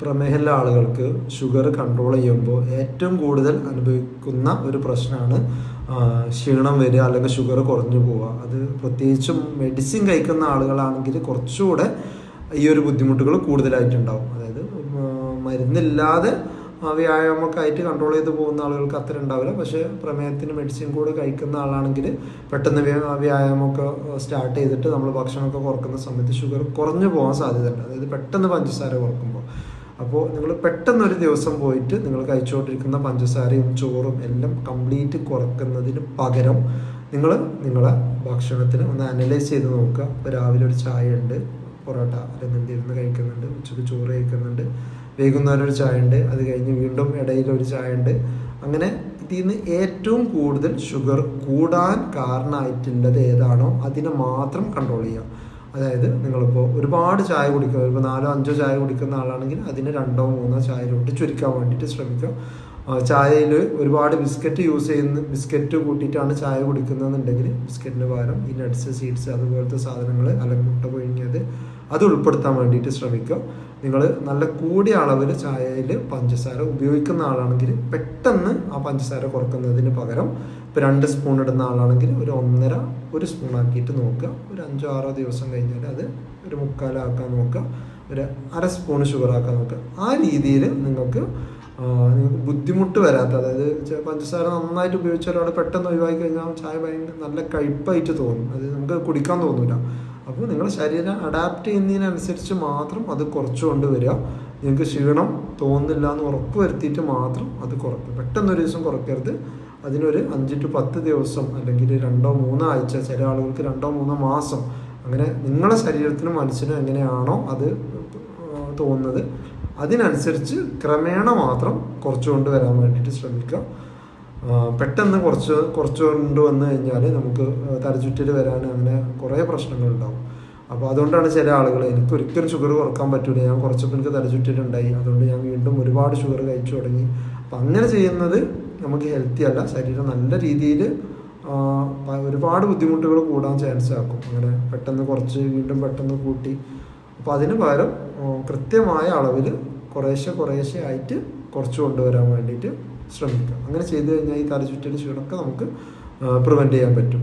പ്രമേഹമുള്ള ആളുകൾക്ക് sugar control ചെയ്യുമ്പോൾ ഏറ്റവും കൂടുതൽ അനുഭവിക്കുന്ന ഒരു പ്രശ്നമാണ് ക്ഷീണം വരിക, അല്ലെങ്കിൽ ഷുഗർ കുറഞ്ഞു പോവുക. അത് പ്രത്യേകിച്ചും മെഡിസിൻ കഴിക്കുന്ന ആളുകളാണെങ്കിൽ കുറച്ചുകൂടെ ഈ ഒരു ബുദ്ധിമുട്ടുകൾ കൂടുതലായിട്ടുണ്ടാവും. അതായത് മരുന്നില്ലാതെ വ്യായാമമൊക്കെ ആയിട്ട് കൺട്രോൾ ചെയ്ത് പോകുന്ന ആളുകൾക്ക് അത്ര ഉണ്ടാവില്ല. പക്ഷേ പ്രമേഹത്തിന് മെഡിസിൻ കൂടെ കഴിക്കുന്ന ആളാണെങ്കിൽ പെട്ടെന്ന് വ്യായാമമൊക്കെ സ്റ്റാർട്ട് ചെയ്തിട്ട് നമ്മൾ ഭക്ഷണമൊക്കെ കുറക്കുന്ന സമയത്ത് ഷുഗർ കുറഞ്ഞു പോകാൻ സാധ്യതയുണ്ട്. അതായത് പെട്ടെന്ന് പഞ്ചസാര കുറക്കുമ്പോൾ. അപ്പോൾ നിങ്ങൾ പെട്ടെന്നൊരു ദിവസം പോയിട്ട് നിങ്ങൾ കഴിച്ചുകൊണ്ടിരിക്കുന്ന പഞ്ചസാരയും ചോറും എല്ലാം കംപ്ലീറ്റ് കുറക്കുന്നതിന് പകരം നിങ്ങളെ ഭക്ഷണത്തിന് ഒന്ന് അനലൈസ് ചെയ്ത് നോക്കുക. ഇപ്പോൾ രാവിലെ ഒരു ചായ ഉണ്ട്, പൊറോട്ട അല്ലെങ്കിൽ എന്തിരുന്ന് കഴിക്കുന്നുണ്ട്, ഉച്ചയ്ക്ക് ചോറ് കഴിക്കുന്നുണ്ട്, വൈകുന്നേരം ഒരു ചായ ഉണ്ട്, അത് കഴിഞ്ഞ് വീണ്ടും ഇടയിൽ ഒരു ചായ ഉണ്ട്. അങ്ങനെ ഇതിൽ നിന്ന് ഏറ്റവും കൂടുതൽ ഷുഗർ കൂടാൻ കാരണമായിട്ടുള്ളത് ഏതാണോ അതിനെ മാത്രം കൺട്രോൾ ചെയ്യുക. അതായത് നിങ്ങളിപ്പോൾ ഒരുപാട് ചായ കുടിക്കുക, ഇപ്പോൾ 4-5 ചായ കുടിക്കുന്ന ആളാണെങ്കിൽ അതിന് 2-3 ചായയിലോട്ട് ചുരുക്കാൻ വേണ്ടിയിട്ട് ശ്രമിക്കുക. ചായയിൽ ഒരുപാട് ബിസ്ക്കറ്റ് കൂട്ടിയിട്ടാണ് ചായ കുടിക്കുന്നതെന്നുണ്ടെങ്കിൽ ബിസ്ക്കറ്റിന് പകരം ഈ നട്ട്സ്, സീഡ്സ് അതുപോലത്തെ സാധനങ്ങൾ അല്ലെങ്കിൽ മുട്ട പുഴുങ്ങിയത് അത് ഉൾപ്പെടുത്താൻ വേണ്ടിയിട്ട് ശ്രമിക്കുക. നിങ്ങൾ നല്ല കൂടിയ അളവിൽ ചായയിൽ പഞ്ചസാര ഉപയോഗിക്കുന്ന ആളാണെങ്കിൽ പെട്ടെന്ന് ആ പഞ്ചസാര കുറക്കുന്നതിന് പകരം ഇപ്പോൾ 2 സ്പൂൺ ഇടുന്ന ആളാണെങ്കിൽ ഒരു 1.5 സ്പൂൺ ആക്കിയിട്ട് നോക്കുക. ഒരു 5-6 ദിവസം കഴിഞ്ഞാൽ അത് ഒരു 3/4 ആക്കാൻ നോക്കുക, ഒരു 1/2 സ്പൂൺ ഷുഗർ ആക്കാൻ നോക്കുക. ആ രീതിയിൽ നിങ്ങൾക്ക് ബുദ്ധിമുട്ട് വരാത്ത, അതായത് പഞ്ചസാര നന്നായിട്ട് ഉപയോഗിച്ച ഒരാൾ പെട്ടെന്ന് ഒഴിവാക്കി കഴിഞ്ഞാൽ ചായ ഭയങ്കര നല്ല കയ്പായിട്ട് തോന്നും, അത് നമുക്ക് കുടിക്കാൻ തോന്നില്ല. അപ്പോൾ നിങ്ങളുടെ ശരീരം അഡാപ്റ്റ് ചെയ്യുന്നതിനനുസരിച്ച് മാത്രം അത് കുറച്ചുകൊണ്ട് വരിക. നിങ്ങൾക്ക് ക്ഷീണം തോന്നുന്നില്ല എന്ന് ഉറപ്പ് വരുത്തിയിട്ട് മാത്രം അത് കുറയ്ക്കും. പെട്ടെന്നൊരു ദിവസം കുറയ്ക്കരുത്. അതിനൊരു 5-10 ദിവസം അല്ലെങ്കിൽ 2-3 ആഴ്ച, ചില ആളുകൾക്ക് 2-3 മാസം, അങ്ങനെ നിങ്ങളുടെ ശരീരത്തിനും മനസ്സിനും എങ്ങനെയാണോ അത് തോന്നുന്നത് അതിനനുസരിച്ച് ക്രമേണ മാത്രം കുറച്ചുകൊണ്ട് വരാൻ വേണ്ടിയിട്ട് ശ്രമിക്കുക. പെട്ടെന്ന് കുറച്ച് കൊണ്ട് വന്നു കഴിഞ്ഞാൽ നമുക്ക് തലചുറ്റൽ വരാൻ അങ്ങനെ കുറേ പ്രശ്നങ്ങളുണ്ടാവും. അപ്പോൾ അതുകൊണ്ടാണ് ചില ആളുകൾ എനിക്ക് ഒരിക്കലും ഷുഗർ കുറക്കാൻ പറ്റില്ല, ഞാൻ കുറച്ചപ്പോൾ എനിക്ക് തലചുറ്റലുണ്ടായി, അതുകൊണ്ട് ഞാൻ വീണ്ടും ഒരുപാട് ഷുഗർ കഴിച്ചു തുടങ്ങി. അപ്പം അങ്ങനെ ചെയ്യുന്നത് നമുക്ക് ഹെൽത്തി അല്ല. ശരീരം നല്ല രീതിയിൽ ഒരുപാട് ബുദ്ധിമുട്ടുകൾ കൂടാൻ ചാൻസ് ആക്കും. അങ്ങനെ പെട്ടെന്ന് കുറച്ച് വീണ്ടും പെട്ടെന്ന് കൂട്ടി. അപ്പോൾ അതിന് പകരം കൃത്യമായ അളവിൽ കുറേശ്ശെ ആയിട്ട് കുറച്ച് കൊണ്ടുവരാൻ വേണ്ടിയിട്ട് ശ്രമിക്കുക. അങ്ങനെ ചെയ്തു കഴിഞ്ഞാൽ ഈ തലചുറ്റൽ ക്ഷീണമൊക്കെ നമുക്ക് പ്രിവെൻറ്റ് ചെയ്യാൻ പറ്റും.